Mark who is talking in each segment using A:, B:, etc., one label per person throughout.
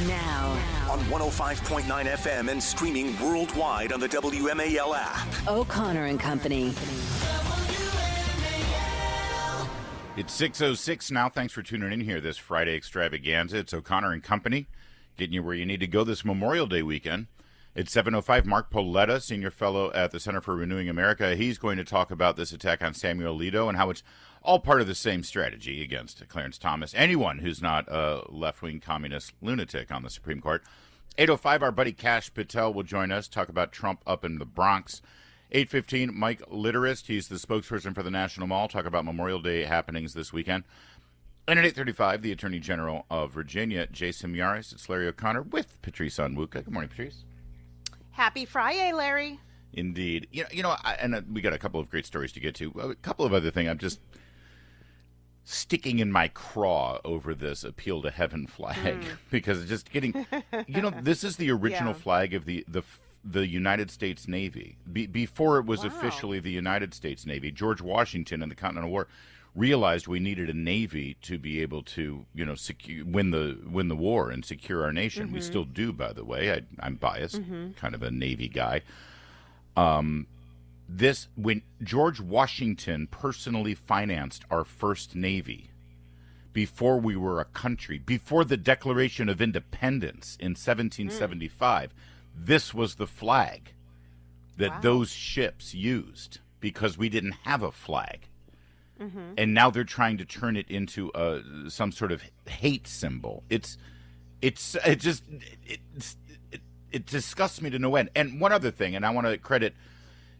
A: Now.
B: On 105.9 FM and streaming worldwide on the WMAL app.
A: O'Connor and Company.
C: It's 6:06 now. Thanks for tuning in here this Friday extravaganza. It's O'Connor and Company, getting you where you need to go this Memorial Day weekend. It's 7:05. Mark Pauletta, senior fellow at the Center for Renewing America. He's going to talk about this attack on Samuel Alito and how it's all part of the same strategy against Clarence Thomas, anyone who's not a left-wing communist lunatic on the Supreme Court. 8:05, our buddy Kash Patel will join us, talk about Trump up in the Bronx. 8:15, Mike Litterist, he's the spokesperson for the National Mall, talk about Memorial Day happenings this weekend. And at 8:35, the Attorney General of Virginia, Jason Yaris. It's Larry O'Connor with Patrice Onwuka. Good morning, Patrice.
D: Happy Friday, Larry.
C: Indeed. We got a couple of great stories to get to. A couple of other things. I'm just sticking in my craw over this Appeal to Heaven flag because it's just getting, this is the original flag of the United States Navy. Before it was officially the United States Navy, George Washington in the Continental War realized we needed a navy to be able to, win the war and secure our nation. We still do, by the way. I'm biased, kind of a Navy guy. When George Washington personally financed our first Navy, before we were a country, before the Declaration of Independence in 1775, this was the flag that those ships used because we didn't have a flag. And now they're trying to turn it into some sort of hate symbol. It disgusts me to no end. And one other thing, and I want to credit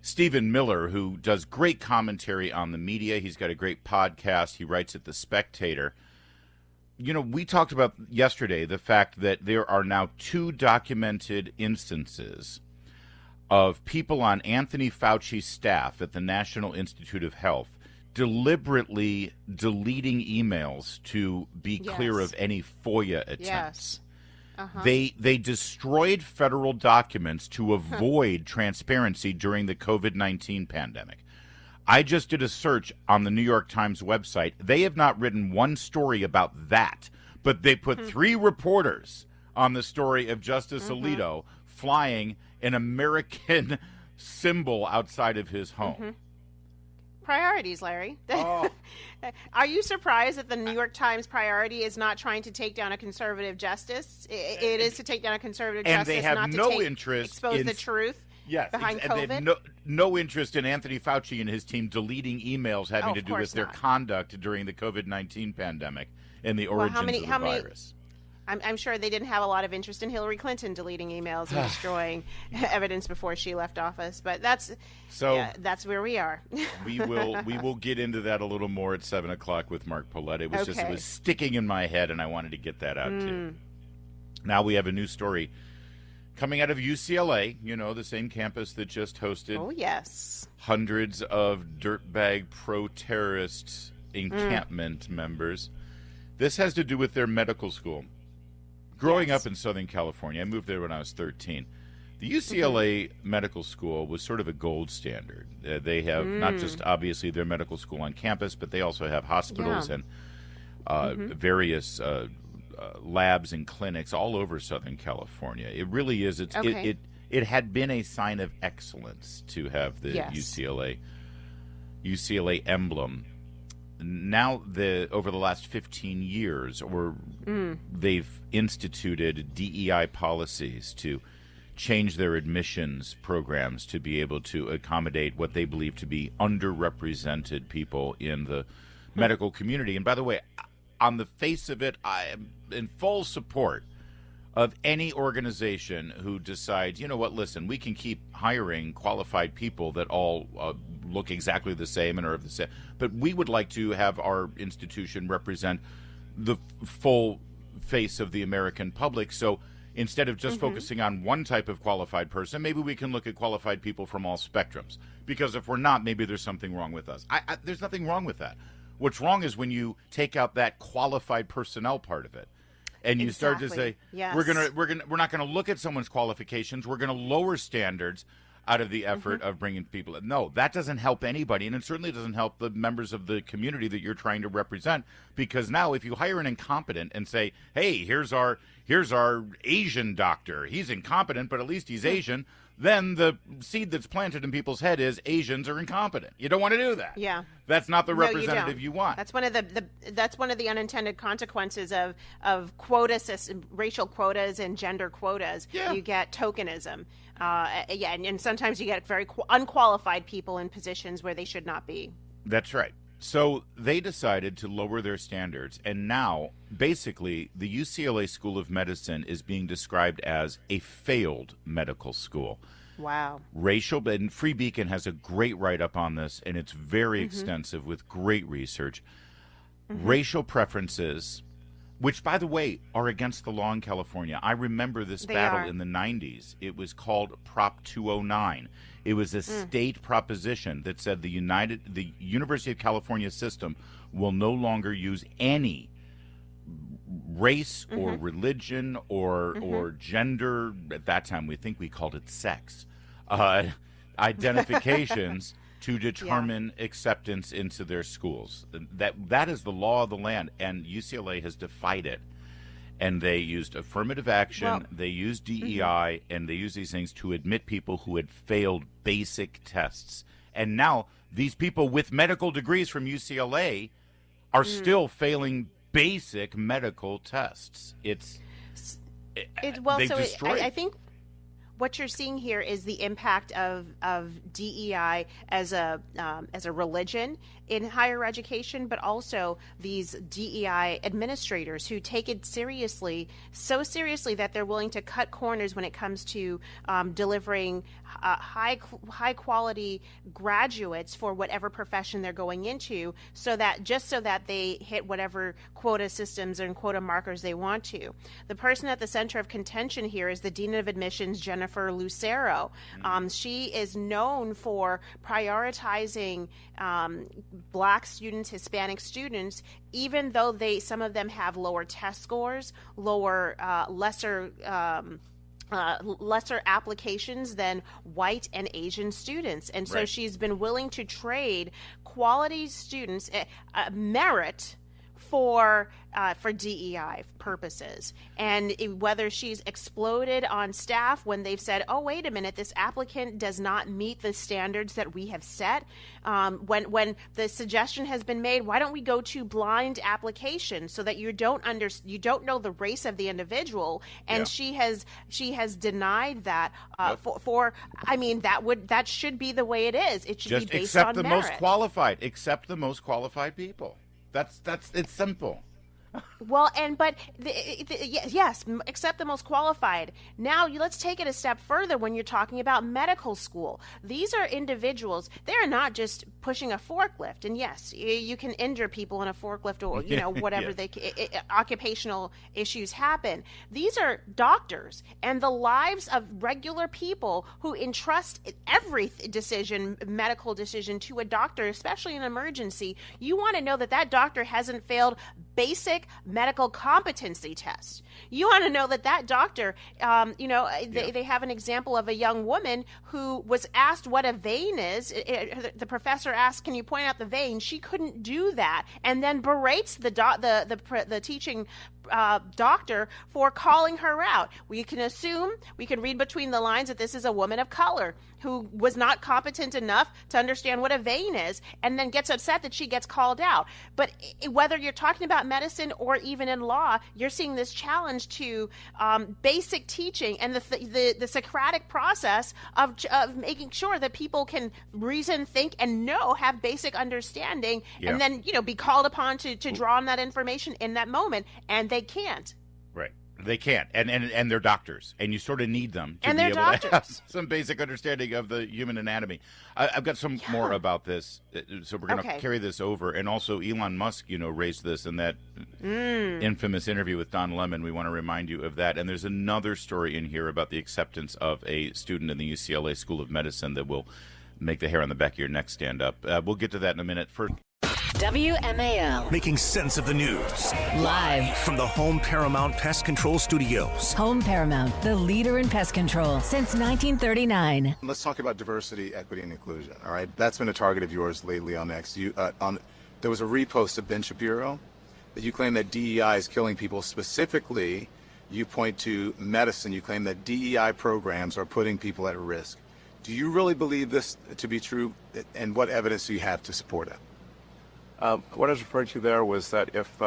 C: Stephen Miller, who does great commentary on the media. He's got a great podcast. He writes at The Spectator. We talked about yesterday the fact that there are now 2 documented instances of people on Anthony Fauci's staff at the National Institute of Health deliberately deleting emails to be clear of any FOIA attempts. They destroyed federal documents to avoid transparency during the COVID-19 pandemic. I just did a search on the New York Times website. They have not written one story about that, but they put 3 reporters on the story of Justice Alito flying an American symbol outside of his home.
D: Priorities, Larry. Oh. Are you surprised that the New York Times priority is not trying to take down a conservative justice? It is to take down a conservative justice,
C: and they have
D: not
C: no
D: to
C: interest
D: expose the truth behind COVID.
C: They have no interest in Anthony Fauci and his team deleting emails having to do with their conduct during the COVID-19 pandemic and the origins of the virus.
D: I'm sure they didn't have a lot of interest in Hillary Clinton deleting emails and destroying evidence before she left office. But that's where we are.
C: we will get into that a little more at 7 o'clock with Mark Pauletta. It was sticking in my head, and I wanted to get that out too. Now we have a new story coming out of UCLA. The same campus that just hosted hundreds of dirtbag pro-terrorist encampment members. This has to do with their medical school. Growing up in Southern California, I moved there when I was 13. The UCLA Medical School was sort of a gold standard. They have not just obviously their medical school on campus, but they also have hospitals and various labs and clinics all over Southern California. It really is. It had been a sign of excellence to have the UCLA emblem. Now, over the last 15 years, they've instituted DEI policies to change their admissions programs to be able to accommodate what they believe to be underrepresented people in the medical community. And by the way, on the face of it, I am in full support of any organization who decides, listen, we can keep hiring qualified people that all look exactly the same and are of the same, but we would like to have our institution represent the full face of the American public. So instead of just focusing on one type of qualified person, maybe we can look at qualified people from all spectrums. Because if we're not, maybe there's something wrong with us. There's nothing wrong with that. What's wrong is when you take out that qualified personnel part of it. And you start to say, we're not gonna look at someone's qualifications. We're gonna lower standards out of the effort of bringing people in. No, that doesn't help anybody, and it certainly doesn't help the members of the community that you're trying to represent. Because now, if you hire an incompetent and say, "Hey, here's our here's our Asian doctor. He's incompetent, but at least he's Asian. Then the seed that's planted in people's head is Asians are incompetent. You don't want to do that.
D: Yeah.
C: That's not the
D: No,
C: representative you want.
D: That's one of that's one of the unintended consequences of quota system, racial quotas and gender quotas.
C: Yeah.
D: You get tokenism. And sometimes you get very unqualified people in positions where they should not be.
C: That's right. So they decided to lower their standards, and now, basically, the UCLA School of Medicine is being described as a failed medical school.
D: Wow.
C: Racial, and Free Beacon has a great write-up on this, and it's very extensive with great research. Racial preferences, which, by the way, are against the law in California. I remember this battle in the 90s. It was called Prop 209. It was a state proposition that said the University of California system will no longer use any race or religion or gender. At that time, we think we called it sex identifications to determine acceptance into their schools. That is the law of the land, and UCLA has defied it. And they used affirmative action, they used DEI, and they used these things to admit people who had failed basic tests. And now these people with medical degrees from UCLA are still failing basic medical tests. I
D: think what you're seeing here is the impact of DEI as a religion in higher education, but also these DEI administrators who take it seriously, so seriously that they're willing to cut corners when it comes to delivering high quality graduates for whatever profession they're going into, so that they hit whatever quota systems and quota markers they want to. The person at the center of contention here is the Dean of Admissions, Jennifer Lucero. She is known for prioritizing Black students, Hispanic students, even though some of them have lower test scores, lesser applications than white and Asian students. And so she's been willing to trade quality students, merit, for DEI purposes. And whether she's exploded on staff when they've said, oh, wait a minute, this applicant does not meet the standards that we have set. When the suggestion has been made, why don't we go to blind application so that you don't know the race of the individual? And she has denied that that should be the way it is. It should
C: just
D: be based
C: accept
D: on
C: the
D: merit.
C: most qualified. Accept the most qualified people. That's it's simple.
D: Well, yes, accept the most qualified. Now, let's take it a step further when you're talking about medical school. These are individuals. They're not just pushing a forklift. And yes, you can injure people in a forklift or, whatever occupational issues happen. These are doctors, and the lives of regular people who entrust every medical decision to a doctor, especially in emergency. You want to know that doctor hasn't failed basic medical competency tests. You want to know that doctor, they have an example of a young woman who was asked what a vein is. The professor asked, can you point out the vein? She couldn't do that, and then berates the teaching doctor for calling her out. We can read between the lines that this is a woman of color who was not competent enough to understand what a vein is, and then gets upset that she gets called out. But whether you're talking about medicine or even in law, you're seeing this challenge to basic teaching and the Socratic process of making sure that people can reason, think, and have basic understanding, and then be called upon to draw on that information in that moment, and they can't.
C: Right. They can't, and they're doctors, and you sort of need them to
D: and
C: be able
D: doctors.
C: to have some basic understanding of the human anatomy. I've got some more about this, so we're going to carry this over. And also, Elon Musk, raised this in that infamous interview with Don Lemon. We want to remind you of that. And there's another story in here about the acceptance of a student in the UCLA School of Medicine that will make the hair on the back of your neck stand up. We'll get to that in a minute. First,
A: WMAL.
B: Making sense of the news.
A: Live
B: from the Home Paramount Pest Control Studios.
A: Home Paramount, the leader in pest control since 1939.
E: Let's talk about diversity, equity, and inclusion. All right, that's been a target of yours lately on X. There was a repost of Ben Shapiro that you claim that DEI is killing people specifically You point to medicine. You claim that DEI programs are putting people at risk. Do you really believe this to be true? And what evidence do you have to support it?
F: What I was referring to there was that if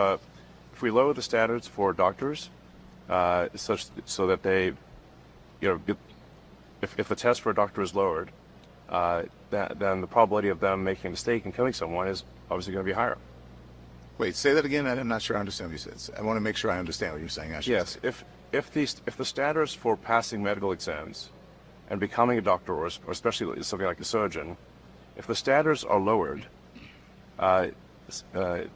F: we lower the standards for doctors, such so that they, if the test for a doctor is lowered, then the probability of them making a mistake and killing someone is obviously going to be higher.
E: Wait, say that again. I'm not sure I understand what you said. I want to make sure I understand what you're saying.
F: Yes, if the standards for passing medical exams and becoming a doctor, or especially something like a surgeon, if the standards are lowered,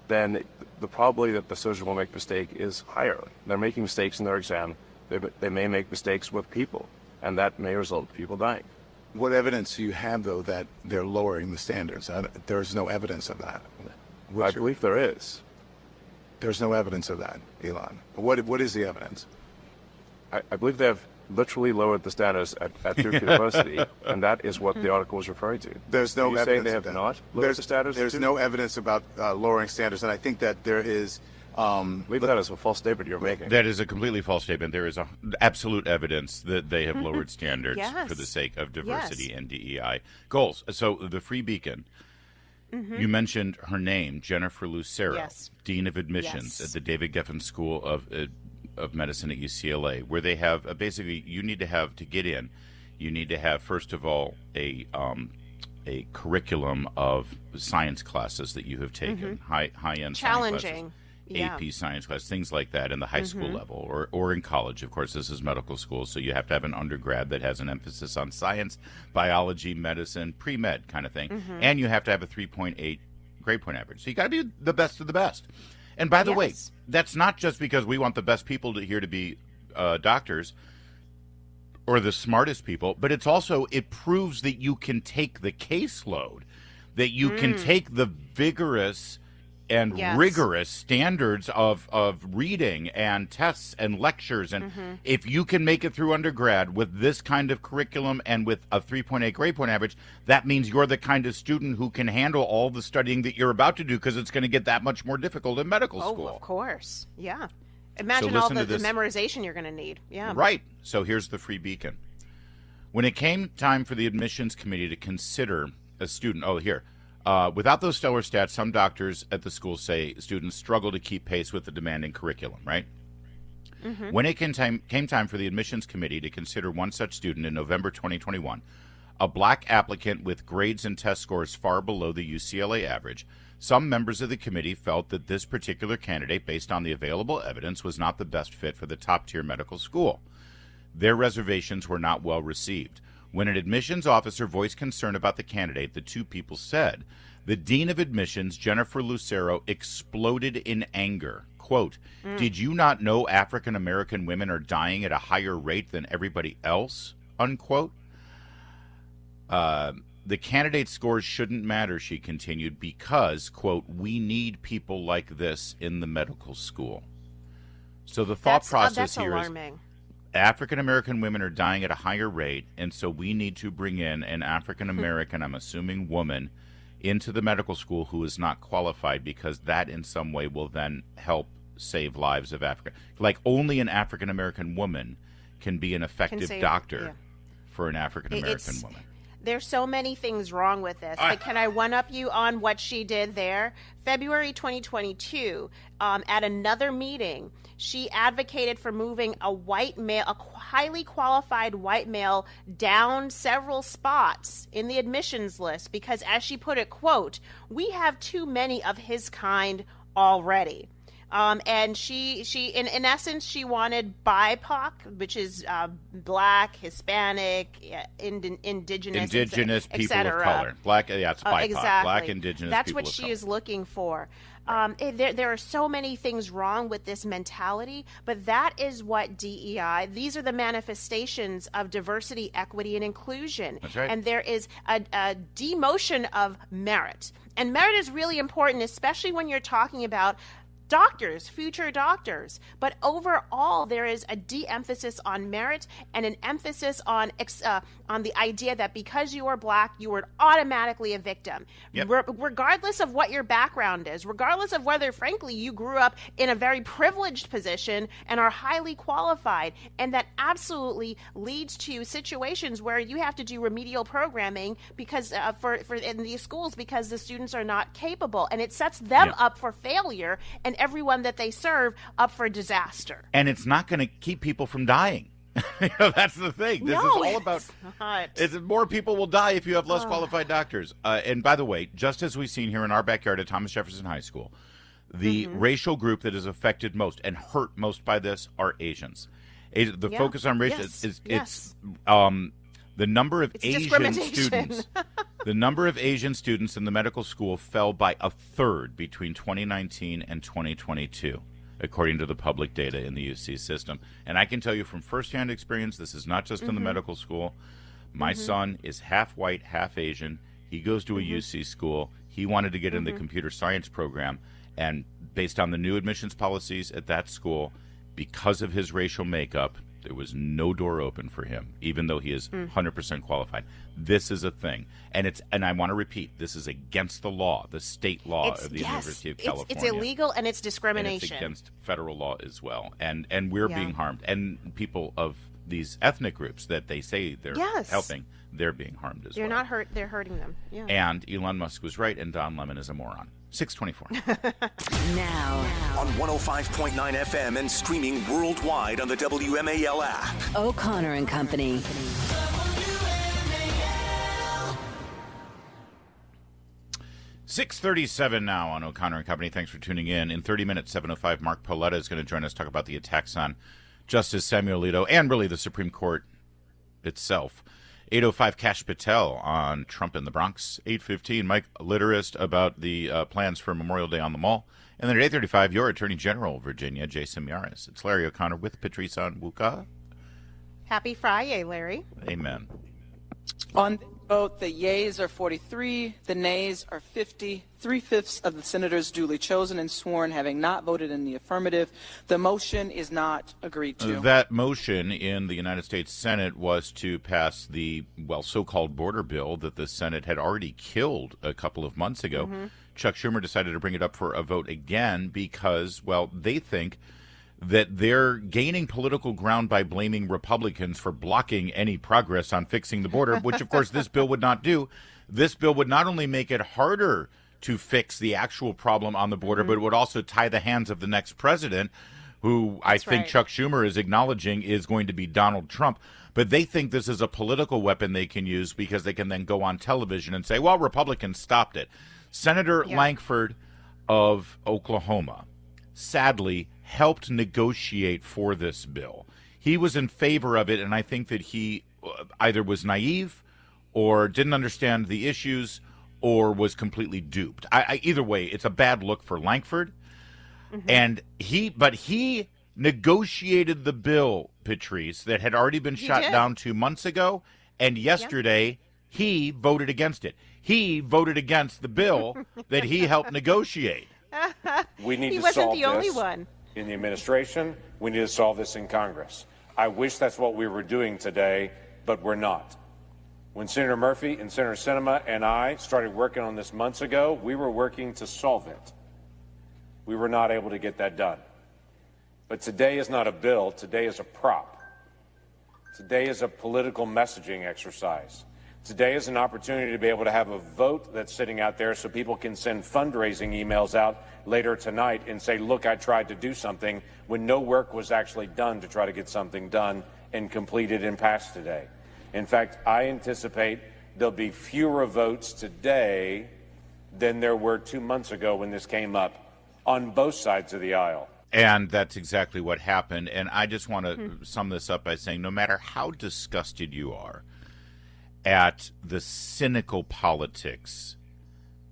F: then the probability that the surgeon will make a mistake is higher. They're making mistakes in their exam. They may make mistakes with people, and that may result in people dying.
E: What evidence do you have, though, that they're lowering the standards? There's no evidence of that.
F: I believe there is.
E: There's no evidence of that, Elon. What is the evidence?
F: I believe they have literally lowered the standards at Duke University, and that is what the article was referring to.
E: There's no evidence.
F: Are you saying they have not lowered the standards?
E: There's no evidence about lowering standards, and I think that there is.
F: I believe that is a false statement you're making.
C: That is a completely false statement. There is absolute evidence that they have lowered standards for the sake of diversity and DEI goals. So the Free Beacon, you mentioned her name, Jennifer Lucero, Dean of Admissions at the David Geffen School of Medicine at UCLA, where they have basically you need to have to get in. You need to have, first of all, a curriculum of science classes that you have taken, high-end
D: challenging.
C: Science classes. AP science class, things like that in the high school level or in college. Of course, this is medical school, so you have to have an undergrad that has an emphasis on science, biology, medicine, pre-med kind of thing. And you have to have a 3.8 grade point average. So you got to be the best of the best. And by the way, that's not just because we want the best people here to be doctors or the smartest people, but it's also, it proves that you can take the caseload, that you can take the vigorous and rigorous standards of reading and tests and lectures. And if you can make it through undergrad with this kind of curriculum and with a 3.8 grade point average, that means you're the kind of student who can handle all the studying that you're about to do, because it's going to get that much more difficult in medical school.
D: Oh, of course. Yeah. Imagine all the memorization you're going to need. Yeah.
C: Right. So here's the Free Beacon. When it came time for the admissions committee to consider a student, without those stellar stats, some doctors at the school say students struggle to keep pace with the demanding curriculum, right? When it came time for the admissions committee to consider one such student in November 2021, a black applicant with grades and test scores far below the UCLA average, some members of the committee felt that this particular candidate, based on the available evidence, was not the best fit for the top-tier medical school. Their reservations were not well received. When an admissions officer voiced concern about the candidate, the two people said, the Dean of Admissions, Jennifer Lucero, exploded in anger. Quote, did you not know African American women are dying at a higher rate than everybody else? Unquote. The candidate's scores shouldn't matter, she continued, because, quote, we need people like this in the medical school. So the thought process here
D: alarming.
C: Is African American women are dying at a higher rate, and so we need to bring in an African American, I'm assuming woman, into the medical school who is not qualified, because that in some way will then help save lives of Africa. Like only an African American woman can be an effective doctor for an African American woman.
D: There's so many things wrong with this. But can I one-up you on what she did there? February 2022, at another meeting, she advocated for moving a white male, a highly qualified white male, down several spots in the admissions list because, as she put it, quote, we have too many of his kind already. And she in essence, she wanted BIPOC, which is Black, Hispanic, indigenous
C: people of color. Black, it's BIPOC.
D: Exactly.
C: Black, indigenous
D: That's
C: people
D: what
C: of
D: she
C: color.
D: is looking for. There are so many things wrong with this mentality, but that is what DEI, these are the manifestations of diversity, equity, and inclusion.
C: That's right.
D: And there is a demotion of merit. And merit is really important, especially when you're talking about doctors, future doctors. But overall, there is a de-emphasis on merit and an emphasis on the idea that because you are Black, you are automatically a victim.
C: Yep.
D: Regardless of what your background is, regardless of whether, frankly, you grew up in a very privileged position and are highly qualified. And that absolutely leads to situations where you have to do remedial programming because for in these schools because the students are not capable. And it sets them up for failure and everyone that they serve up for disaster.
C: And it's not going to keep people from dying. That's the thing. This is all about. It's more people will die if you have less qualified doctors. And by the way, just as we've seen here in our backyard at Thomas Jefferson High School, the racial group that is affected most and hurt most by this are Asians. The focus on race is the number of Asian students. The number of Asian students in the medical school fell by a third between 2019 and 2022. According to the public data in the UC system. And I can tell you from firsthand experience, this is not just in the medical school. My son is half white, half Asian. He goes to a UC school. He wanted to get in the computer science program. And based on the new admissions policies at that school, because of his racial makeup, there was no door open for him, even though he is 100% qualified. This is a thing. And I want to repeat, this is against the law, the state law of the University of California.
D: It's illegal and it's discrimination.
C: And it's against federal law as well. And we're being harmed. And people of these ethnic groups that they say they're helping, they're being harmed as well.
D: They're not hurt, they're hurting them. Yeah.
C: And Elon Musk was right, and Don Lemon is a moron. 624.
A: Now
B: on 105.9 FM and streaming worldwide on the WMAL app.
A: O'Connor and Company.
C: WMAL. 6:37 now on O'Connor and Company. Thanks for tuning in. In 30 minutes, 7:05, Mark Paoletta is going to join us to talk about the attacks on Justice Samuel Alito and really the Supreme Court itself. 8:05, Kash Patel on Trump in the Bronx. 8:15, Mike Litterist about the plans for Memorial Day on the Mall. And then at 8:35, your Attorney General of Virginia, Jason Miyares. It's Larry O'Connor with Patrice Onwuka.
D: Happy Friday, Larry.
C: Amen.
G: On the vote, the yeas are 43, the nays are 50. 3/5 of the senators duly chosen and sworn having not voted in the affirmative. The motion is not agreed to.
C: That motion in the United States Senate was to pass the, so-called border bill that the Senate had already killed a couple of months ago. Chuck Schumer decided to bring it up for a vote again because, they think that they're gaining political ground by blaming Republicans for blocking any progress on fixing the border, which, of course, this bill would not do. This bill would not only make it harder to fix the actual problem on the border, but it would also tie the hands of the next president, who I think Chuck Schumer is acknowledging is going to be Donald Trump. But they think this is a political weapon they can use because they can then go on television and say, well, Republicans stopped it. Senator Lankford of Oklahoma, sadly, helped negotiate for this bill. He was in favor of it, and I think that he either was naive or didn't understand the issues or was completely duped. Either way, it's a bad look for Lankford. And he negotiated the bill, Patrice, that had already been shot down 2 months ago, and yesterday he voted against it. He voted against the bill that he helped negotiate.
H: We need
D: he
H: to
D: wasn't
H: solve
D: the only
H: this
D: one.
H: in the administration. We need to solve this in Congress. I wish that's what we were doing today, but we're not. When Senator Murphy and Senator Sinema and I started working on this months ago, we were working to solve it. We were not able to get that done. But today is not a bill. Today is a prop. Today is a political messaging exercise. Today is an opportunity to be able to have a vote that's sitting out there so people can send fundraising emails out later tonight and say, look, I tried to do something, when no work was actually done to try to get something done and completed and passed today. In fact, I anticipate there'll be fewer votes today than there were 2 months ago when this came up on both sides of the aisle.
C: And that's exactly what happened. And I just want to sum this up by saying no matter how disgusted you are at the cynical politics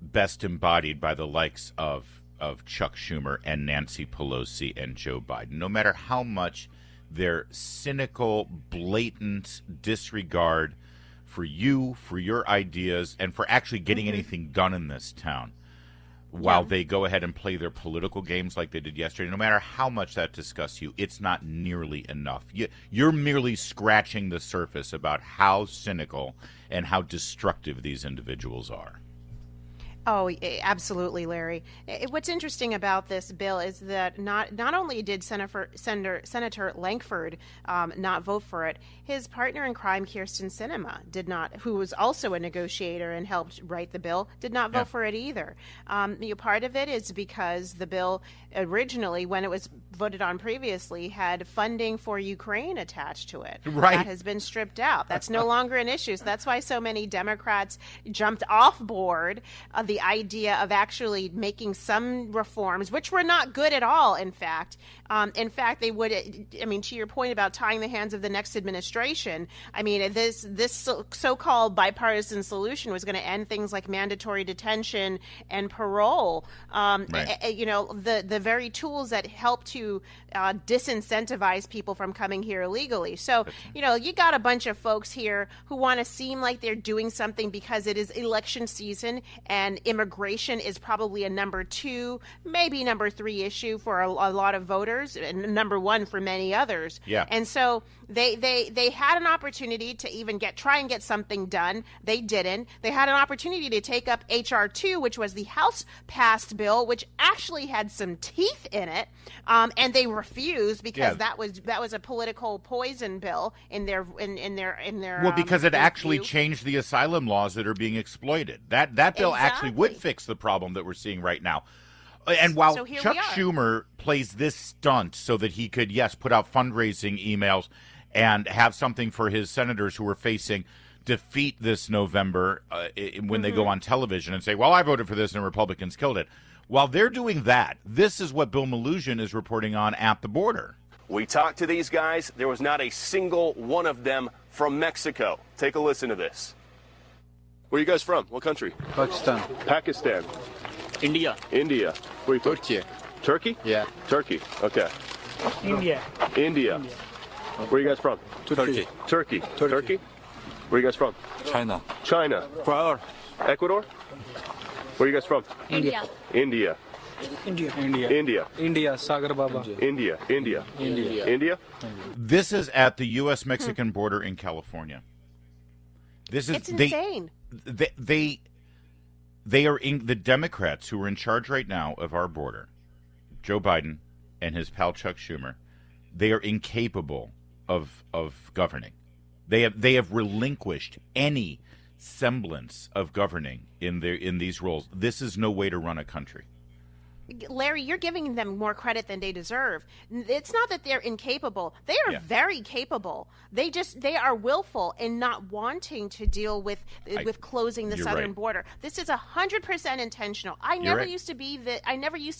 C: best embodied by the likes of Chuck Schumer and Nancy Pelosi and Joe Biden, no matter how much their cynical, blatant disregard for you, for your ideas, and for actually getting anything done in this town while they go ahead and play their political games like they did yesterday, no matter how much that disgusts you, it's not nearly enough. You're merely scratching the surface about how cynical and how destructive these individuals are.
D: Oh, absolutely, Larry. What's interesting about this bill is that not only did Senator Lankford not vote for it, his partner in crime, Kyrsten Sinema, did not, who was also a negotiator and helped write the bill, did not vote for it either. Part of it is because the bill originally, when it was voted on previously, had funding for Ukraine attached to it.
C: Right.
D: That has been stripped out. That's no longer an issue. So that's why so many Democrats jumped off board the idea of actually making some reforms, which were not good at all, in fact. They would, to your point about tying the hands of the next administration, this so-called bipartisan solution was going to end things like mandatory detention and parole. The very tools that help to disincentivize people from coming here illegally. So, you got a bunch of folks here who want to seem like they're doing something because it is election season and immigration is probably a number 2, maybe number 3 issue for a lot of voters, and number 1 for many others.
C: Yeah.
D: And so they had an opportunity to even try and get something done. They didn't. They had an opportunity to take up H.R. 2, which was the House passed bill, which actually had some teeth in it, and they refused because that was a political poison bill in their
C: because it actually
D: view.
C: changed the asylum laws that are being exploited. That bill actually would fix the problem that we're seeing right now. And while Chuck Schumer plays this stunt so that he could, put out fundraising emails and have something for his senators who are facing defeat this November when they go on television and say, well, I voted for this and Republicans killed it. While they're doing that, this is what Bill Malugin is reporting on at the border.
I: We talked to these guys. There was not a single one of them from Mexico. Take a listen to this. Where are you guys from? What country?
J: Pakistan.
I: Pakistan.
J: India.
I: India. Where are you from?
J: Turkey.
I: Turkey?
J: Yeah.
I: Turkey. Okay.
J: India.
I: India. Where are you guys from?
J: Turkey.
I: Turkey. Turkey? Where are you guys from?
J: China.
I: China.
J: Ecuador.
I: Ecuador? Where are you guys from?
J: India.
I: India.
J: India.
I: India.
J: India. Sagar Baba.
I: India. India.
C: This is at the U.S.-Mexican border in California. It's
D: insane.
C: They are the Democrats who are in charge right now of our border, Joe Biden and his pal Chuck Schumer. They are incapable of governing. They have relinquished any semblance of governing in these roles. This is no way to run a country.
D: Larry, you're giving them more credit than they deserve. It's not that they're incapable. They are very capable. They are willful in not wanting to deal with closing the southern border. This is 100% intentional. I never used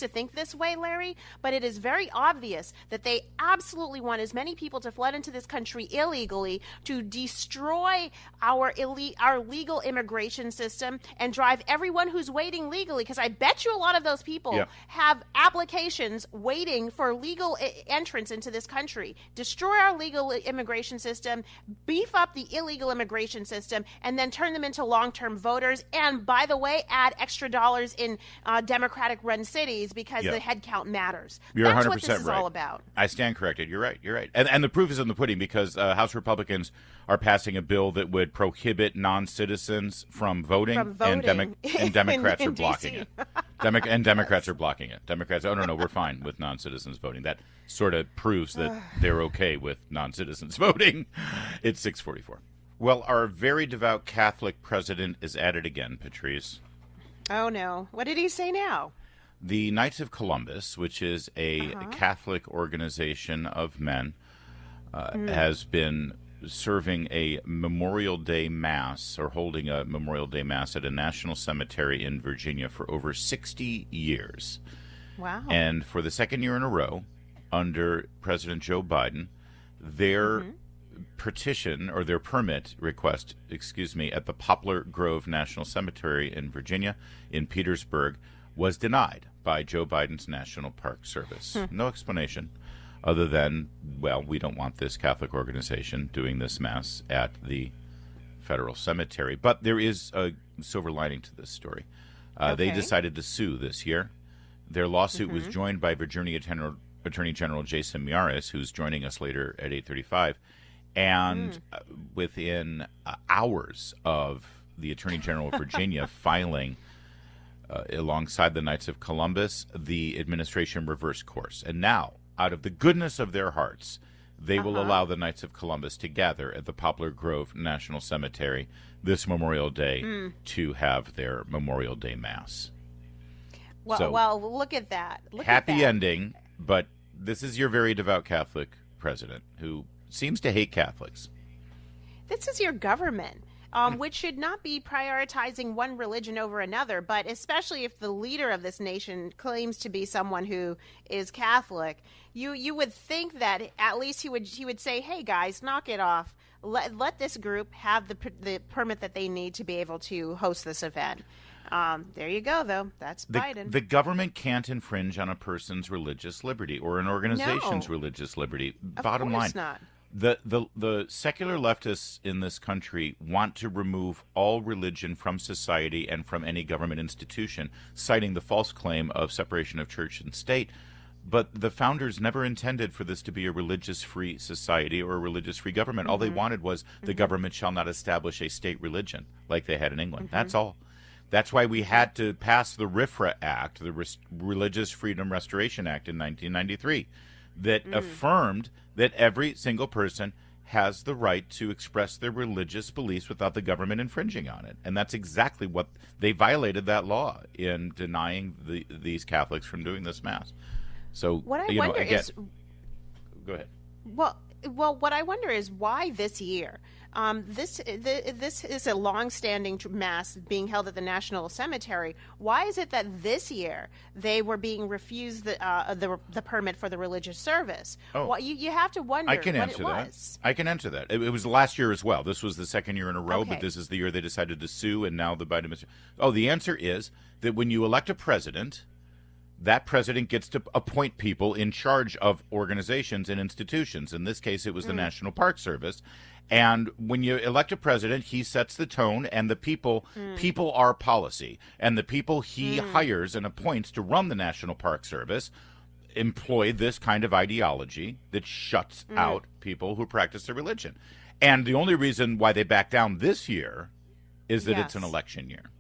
D: to think this way, Larry, but it is very obvious that they absolutely want as many people to flood into this country illegally to destroy our legal immigration system and drive everyone who's waiting legally, because I bet you a lot of those people have applications waiting for legal entrance into this country. Destroy our legal immigration system, beef up the illegal immigration system, and then turn them into long-term voters. And by the way, add extra dollars in Democratic-run cities because the head count matters.
C: You're
D: That's
C: 100%
D: what this is
C: right.
D: all about.
C: I stand corrected. You're right. And the proof is in the pudding, because House Republicans are passing a bill that would prohibit non-citizens from voting. And Democrats are blocking it. And Democrats are blocking it. Democrats, oh, no, we're fine with non-citizens voting. That sort of proves that they're okay with non-citizens voting. It's 6:44. Well, our very devout Catholic president is at it again, Patrice.
D: Oh, no. What did he say now?
C: The Knights of Columbus, which is a Catholic organization of men, has been serving a Memorial Day Mass, or holding a Memorial Day Mass at a national cemetery in Virginia for over 60 years.
D: Wow.
C: And for the second year in a row, under President Joe Biden, their petition, or their permit request, at the Poplar Grove National Cemetery in Virginia, in Petersburg, was denied by Joe Biden's National Park Service. No explanation other than, well, we don't want this Catholic organization doing this Mass at the federal cemetery. But there is a silver lining to this story. They
D: Okay.
C: decided to sue this year. Their lawsuit was joined by Virginia Attorney General Jason Miyares, who's joining us later at 8:35. And within hours of the Attorney General of Virginia filing alongside the Knights of Columbus, the administration reversed course. And now, out of the goodness of their hearts, they will allow the Knights of Columbus to gather at the Poplar Grove National Cemetery this Memorial Day to have their Memorial Day Mass.
D: Well,
C: So,
D: well, look at that. Look
C: happy
D: at that.
C: ending, but this is your very devout Catholic president who seems to hate Catholics.
D: This is your government, which should not be prioritizing one religion over another, but especially if the leader of this nation claims to be someone who is Catholic, you would think that at least he would say, "Hey guys, knock it off. Let this group have the permit that they need to be able to host this event." There you go, though. That's Biden.
C: The government can't infringe on a person's religious liberty or an organization's
D: No.
C: religious liberty.
D: Of
C: Bottom
D: course
C: line,
D: not.
C: the secular leftists in this country want to remove all religion from society and from any government institution, citing the false claim of separation of church and state. But the founders never intended for this to be a religious-free society or a religious-free government. All they wanted was the government shall not establish a state religion like they had in England. That's all. That's why we had to pass the RFRA Act, the Religious Freedom Restoration Act in 1993, that affirmed that every single person has the right to express their religious beliefs without the government infringing on it. And that's exactly what they violated that law in denying these Catholics from doing this Mass. So,
D: What I
C: you know,
D: wonder
C: again,
D: is,
C: go ahead.
D: well, what I wonder is why this year. This is a long-standing mass being held at the National Cemetery. Why is it that this year they were being refused the permit for the religious service?
C: Oh.
D: Well, you have to wonder
C: I can
D: what
C: answer
D: it
C: that.
D: was.
C: I can answer that. It was last year as well. This was the second year in a row,
D: Okay.
C: but this is the year they decided to sue, and now the Biden administration. Oh, the answer is that when you elect a president, that president gets to appoint people in charge of organizations and institutions. In this case, it was the National Park Service. And when you elect a president, he sets the tone, and the people are policy. And the people he hires and appoints to run the National Park Service employ this kind of ideology that shuts out people who practice their religion. And the only reason why they back down this year is that it's an
D: Yes.
C: election year.